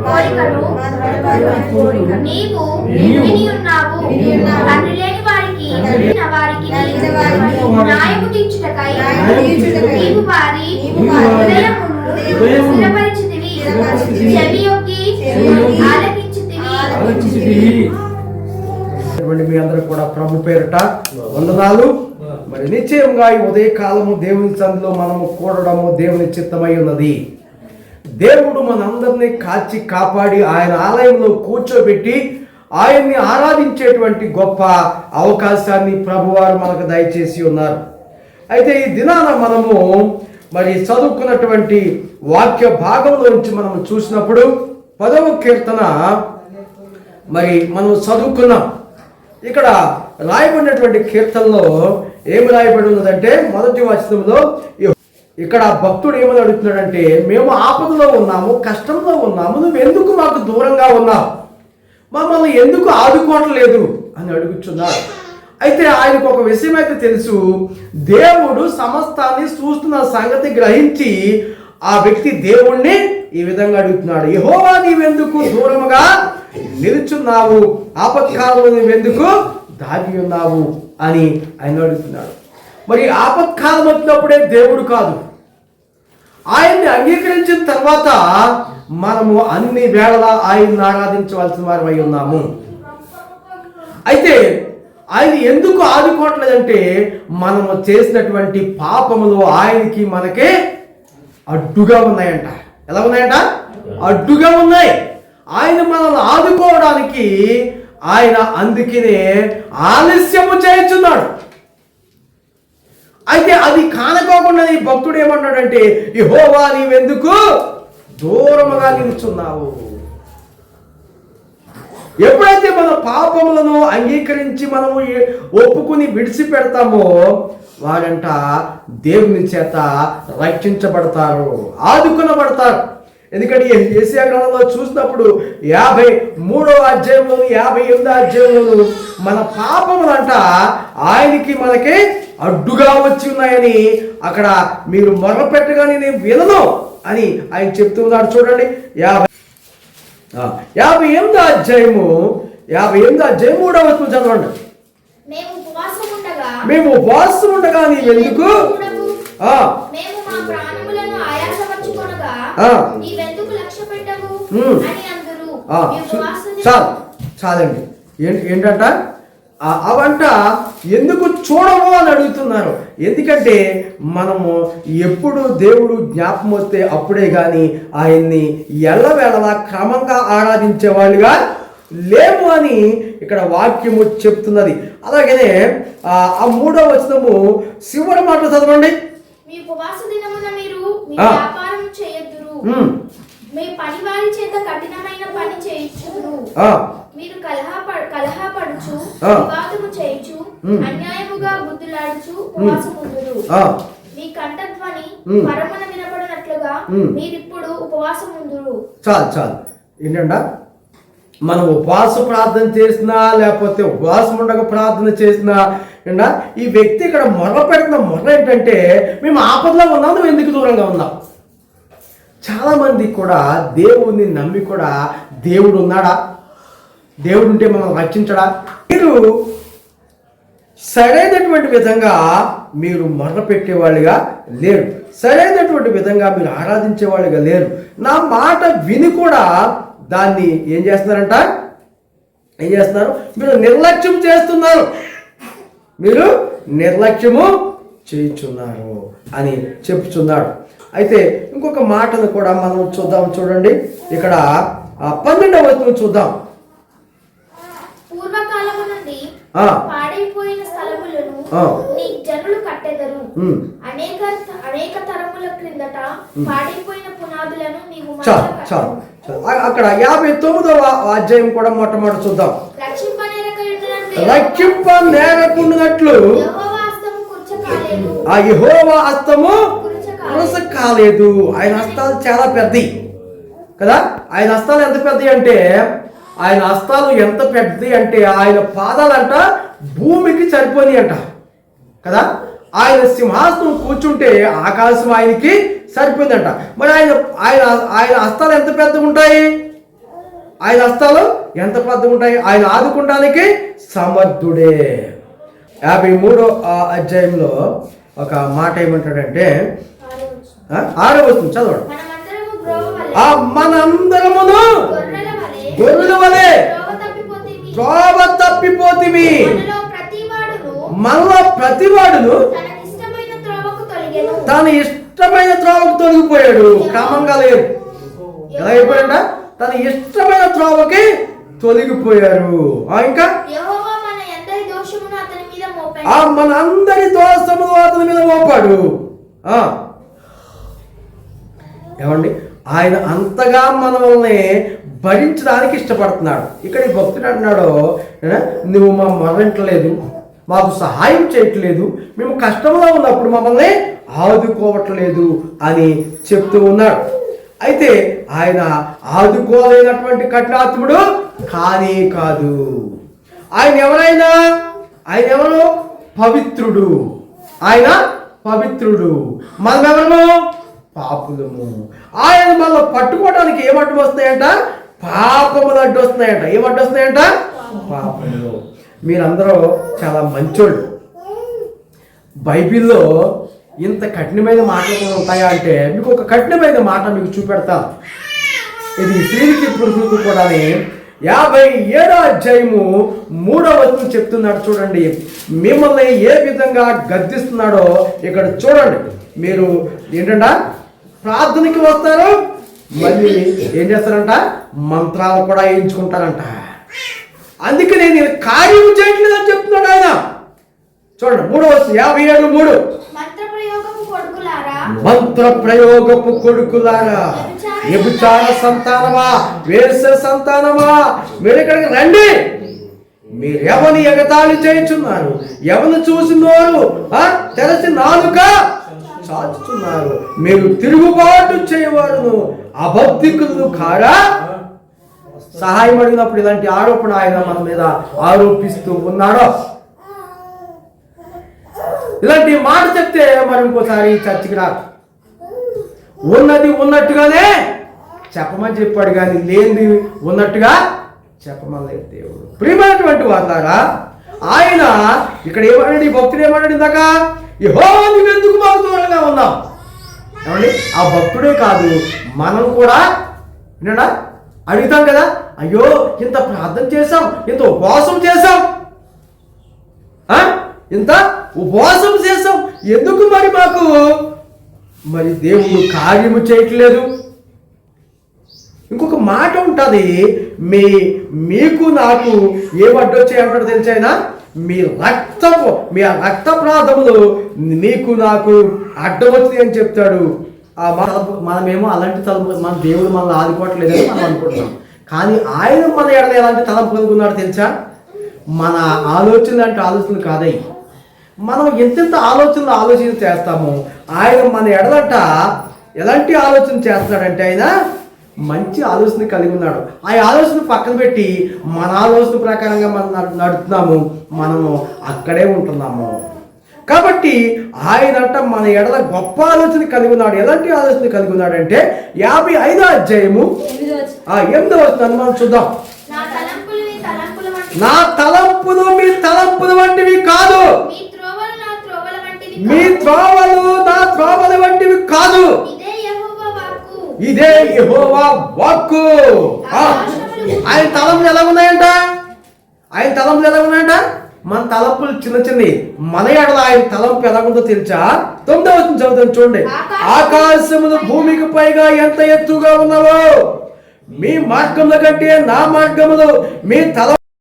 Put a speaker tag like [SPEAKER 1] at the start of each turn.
[SPEAKER 1] కోరికను నీవు విని ఉన్నావు. తండ్రి లేని వారికి న్యాయము తీర్చుటకై నీవు వారి హృదయమును స్థిరపరిచితివి. చెవి యొక్కి ఆలకించితివి.
[SPEAKER 2] మీ అందరూ కూడా ప్రభు పేరట వందనాలు. మరి నిశ్చయంగా ఈ ఉదయకాలము దేవుని సందులో మనము కూడడము దేవుని చిత్తమై ఉన్నది. దేవుడు మనందరినీ కాచి కాపాడి ఆయన ఆలయంలో కూర్చోబెట్టి ఆయన్ని ఆరాధించేటువంటి గొప్ప అవకాశాన్ని ప్రభువారు మనకు దయచేసి ఉన్నారు. అయితే ఈ దినాన మనము మరి చదువుకున్నటువంటి వాక్య భాగంలో నుంచి మనము చూసినప్పుడు 10వ కీర్తన మరి మనం చదువుకున్నాం. ఇక్కడ రాయబడినటువంటి కీర్తనలో ఏమి రాయబడి ఉన్నదంటే మొదటి వచనంలో ఇక్కడ భక్తుడు ఏమని అడుగుతున్నాడంటే, మేము ఆపదలో ఉన్నాము, కష్టంలో ఉన్నాము, నువ్వు ఎందుకు మాకు దూరంగా ఉన్నావు, మమ్మల్ని ఎందుకు ఆదుకోవట్లేదు అని అడుగుతున్నాడు. అయితే ఆయనకు ఒక విషయం అయితే తెలుసు, దేవుడు సమస్తాన్ని చూస్తున్న సంగతి గ్రహించి ఆ వ్యక్తి దేవుణ్ణి ఈ విధంగా అడుగుతున్నాడు, యెహోవా నీవెందుకు దూరముగా నిలుచున్నావు, ఆపత్కాలంలో నువ్వెందుకు దాగి ఉన్నావు అని ఆయన అడుగుతున్నాడు. మరి ఆపత్కాలం వచ్చినప్పుడే దేవుడు కాదు, ఆయన్ని అంగీకరించిన తర్వాత మనము అన్ని వేళలా ఆయన్ని ఆరాధించవలసిన వారమై ఉన్నాము. అయితే ఆయన ఎందుకు ఆదుకోవట్లేదంటే మనము చేసినటువంటి పాపములు ఆయనకి మనకే అడ్డుగా ఉన్నాయంట. ఎలా ఉన్నాయంట? అడ్డుగా ఉన్నాయి. ఆయన మనల్ని ఆదుకోవడానికి ఆయన అందుకనే ఆలస్యము చేయుచున్నాడు. అయితే అది కానుకోకుండా ఈ భక్తుడు ఏమన్నాడంటే, యెహోవా నీవెందుకు దూరముగా నిలుచున్నావు. ఎప్పుడైతే మన పాపములను అంగీకరించి మనము ఒప్పుకుని విడిచిపెడతామో వారంట దేవుని చేత రక్షించబడతారు, ఆదుకొనబడతారు. ఎందుకంటే యెషయా గ్రంథంలో చూసినప్పుడు 53వ అధ్యాయంలోను 58వ అధ్యాయంలోను మన పాపములంట ఆయనకి మనకి అడ్డుగా వచ్చి ఉన్నాయని అక్కడ మీరు మొరపెట్టగానే నేను వినను అని ఆయన చెప్తున్నాడు. చూడండి 58వ అధ్యాయము 3వ వచనం చదవండి. మేము ఉపవాసం ఉండగా నీవెందుకు చాలండి. ఏంటంట అవంట ఎందుకు చూడము అని అడుగుతున్నారు. ఎందుకంటే మనము ఎప్పుడు దేవుడు జ్ఞాపకం వస్తే అప్పుడే కానీ ఆయన్ని ఎల్లవేళలా క్రమంగా ఆరాధించేవాళ్ళుగా లేము అని ఇక్కడ వాక్యము చెప్తున్నది. అలాగనే ఆ 3వ వచనము చివరి మాట చదవండి.
[SPEAKER 1] మీ ఉపవాస దినమున మీరు మీ వ్యాపారం చేయదురు, మీ పనివారి చేత కఠినమైన పని చేయించుదురు, మీరు కలహపడుచు వివాదము చేయుచు అన్యాయముగా బుద్ధులాడుచు ఉపవాసముందురు, మీ కంఠధ్వని పరమున వినపడినట్లుగా మీరిప్పుడు ఉపవాసముందురు.
[SPEAKER 2] చాలు ఏంటంట, మనం ఉపవాస ప్రార్థన చేసినా లేకపోతే ఉపవాసం ఉండక ప్రార్థన చేసినా ఈ వ్యక్తి ఇక్కడ మొర్ర పెడుతున్న మొర్ర ఏంటంటే, మేము ఆపదలో ఉన్నాం, నువ్వు ఎందుకు దూరంగా ఉన్నావు. చాలామంది కూడా దేవుణ్ణి నమ్మి కూడా దేవుడు ఉన్నాడా, దేవుడు ఉంటే మనల్ని రక్షించడా, మీరు సరైనటువంటి విధంగా మీరు మొర్ర పెట్టేవాళ్ళుగా లేరు, సరైనటువంటి విధంగా మీరు ఆరాధించేవాళ్ళుగా లేరు. నా మాట విని కూడా దాన్ని ఏం చేస్తున్నారు, మీరు నిర్లక్ష్యం చేస్తున్నారు, మీరు నిర్లక్ష్యము చేయుచున్నారు అని చెప్పుచున్నాడు. అయితే ఇంకొక మాటను కూడా మనం చూడండి. ఇక్కడ 12వ వచనం చూద్దాం.
[SPEAKER 1] పూర్వకాలము నుండి పాడైపోయిన స్థలములను నీ జనులు కట్టెదరు, అనేక తరముల క్రిందట పాడైపోయిన పునాదులను నీవు
[SPEAKER 2] చాలు. అక్కడ 59వ అధ్యాయం కూడా మొట్టమొదటి చూద్దాం. రక్షింప నేరకుండినట్లు ఆ యెహోవా హస్తము కురస కాలేదు. ఆయన హస్తాలు చాలా పెద్దవి కదా. ఆయన హస్తాలు ఎంత పెద్దవి అంటే, ఆయన పాదాలంట భూమికి సరిపోని అంట కదా. ఆయన సింహాసనం కూర్చుంటే ఆకాశం ఆయనకి సరిపోయిందంట. మరి ఆయన హస్తాలు ఎంత పెద్దగా ఉంటాయి, ఆయన హస్తాలు ఎంత పెద్దగా ఉంటాయి, ఆయన ఆదుకోవడానికి సమర్థుడే. 53వ అధ్యాయంలో ఒక మాట ఏమంటాడంటే 6వ వచనం చదవండి. మనందరమును గొర్రెల వలె త్రోవ తప్పిపోతిమి, మనలో ప్రతివాడును తన ఇష్టమైన త్రోవకు తొలగిపోయాడు. క్రమంగా లేదు, ఎలా అయిపోయాడ? తన ఇష్టమైన త్రోవకి తొలగిపోయారు. ఇంకా మన అందరి దోషము అతని మీద మోపాడు. ఏమండి, ఆయన అంతగా మనల్ని భరించడానికి ఇష్టపడుతున్నాడు. ఇక్కడ ఈ భక్తుడు అంటున్నాడు, నువ్వు మా మొరట్లేదు, మాకు సహాయం చేయట్లేదు, మేము కష్టంలో ఉన్నప్పుడు మమ్మల్ని ఆదుకోవట్లేదు అని చెప్తూ ఉన్నాడు. అయితే ఆయన ఆదుకోలేనటువంటి కఠినాత్ముడు కానీ కాదు. ఆయన ఎవరు? పవిత్రుడు. ఆయన పవిత్రుడు, మనమెవరము? పాపులము. ఆయన మనల్ని పట్టుకోవడానికి ఏమడ్డు వస్తాయంట? పాపములు అడ్డు వస్తున్నాయంట. ఏమడ్డు వస్తున్నాయంట? పాపములు. మీరందరూ చాలా మంచోళ్ళు. బైబిల్లో ఇంత కఠినమైన మాటలు ఉంటాయా అంటే మీకు ఒక కఠినమైన మాట మీకు చూపెడతాను. ఇది స్త్రీలకి పురుషులకు కూడా 57వ అధ్యాయము 3వ వచనం చెప్తున్నాడు. చూడండి, మిమ్మల్ని ఏ విధంగా గద్దిస్తున్నాడో ఇక్కడ చూడండి. మీరు ఏంటంట, ప్రార్థనకి వస్తారు, మళ్ళీ ఏం చేస్తారంట? మంత్రాలు కూడా వేయించుకుంటారంట. అందుకనే నేను కార్యం చేయట్లేదు అని చెప్తున్నాడు ఆయన. చూడండి 3వ వచనం 57:3. మంత్ర ప్రయోగపు కొడుకులారా, వ్యభిచార సంతానమా, వేశ్య సంతానమా, మీరు ఇక్కడికి రండి. మీరు ఎవరిని ఎగతాళి చేయుచున్నారు, ఎవరిని చూసినోరు తెరచి నాలుక చాచుతున్నారు, మీరు తిరుగుబాటు చేయవారు అబద్ధికులు కారా? సహాయం అడిగినప్పుడు ఇలాంటి ఆరోపణ ఆయన మన మీద ఆరోపిస్తూ ఉన్నాడు. ఇలాంటి మాట చెప్తే మరి ఇంకోసారి చర్చికి రా. ఉన్నది ఉన్నట్టుగానే చెప్పమని చెప్పాడు, కానీ లేనిది ఉన్నట్టుగా చెప్పమని దేవుడు. ప్రియమైనటువంటి వారులారా, ఆయన ఇక్కడ ఏమన్నాడు? ఈ భక్తుడు ఏమన్నాడు ఇందాక? యెహోవా నువ్వెందుకు మాకు దూరంగా ఉన్నావు? ఏమండి, ఆ భక్తుడే కాదు, మనం కూడా వినడా అడుగుతాం కదా, అయ్యో ఇంత ప్రార్థన చేసాం, ఇంత ఉపవాసం చేసాం, ఇంత ఉపవాసం చేసాం, ఎందుకు మరి దేవుడు కార్యము చేయట్లేదు? ఇంకొక మాట ఉంటుంది, మీకు నాకు ఏమడ్డొచ్చాయంటాడు తెలిసైనా? మీ రక్తప్రాధములు మీకు నాకు అడ్డం వచ్చింది అని చెప్తాడు. మనమేమో అలాంటి తలంపు, మన దేవుడు మనల్ని ఆదుకోవట్లేదని మనం అనుకుంటున్నాం. కానీ ఆయన మన ఎడల ఎలాంటి తలంపు కలుగున్నాడు తెలుసా? మన ఆలోచనలు అంటే ఆలోచనలు కాదయ్యి. మనం ఎంతెంత ఆలోచన చేస్తామో ఆయన మన ఎడలట ఎలాంటి ఆలోచన చేస్తున్నాడంటే ఆయన మంచి ఆలోచన కలిగి ఉన్నాడు. ఆ ఆలోచన పక్కన పెట్టి మన ఆలోచన ప్రకారంగా మనం నడుస్తున్నాము, మనము అక్కడే ఉంటున్నాము. కాబట్టి ఆయనంట మన ఎడల గొప్ప ఆలోచన కలిగి ఉన్నాడు. ఎలాంటి ఆలోచన కలిగి ఉన్నాడంటే 55వ అధ్యాయము 8వ వచనాన్ని మనం చూద్దాం. నా తలంపులు మీ తలంపుల వంటివి కాదు, మీ త్రోవలు నా త్రోవల వంటివి కాదు, ఇదే యెహోవా వాక్కు. ఆయన తలంపులు ఎలా ఉన్నాయంట? మన తలంపులు చిన్నవి, మన ఎడల ఆయన తలంపు ఎలాగుందో తెలుసా? 9వ వచనం చదువుతాం చూడండి. ఆకాశములు భూమికి పైగా ఎంత ఎత్తుగా ఉన్నావో, మీ మార్గముల కంటే నా మార్గములు, మీ తల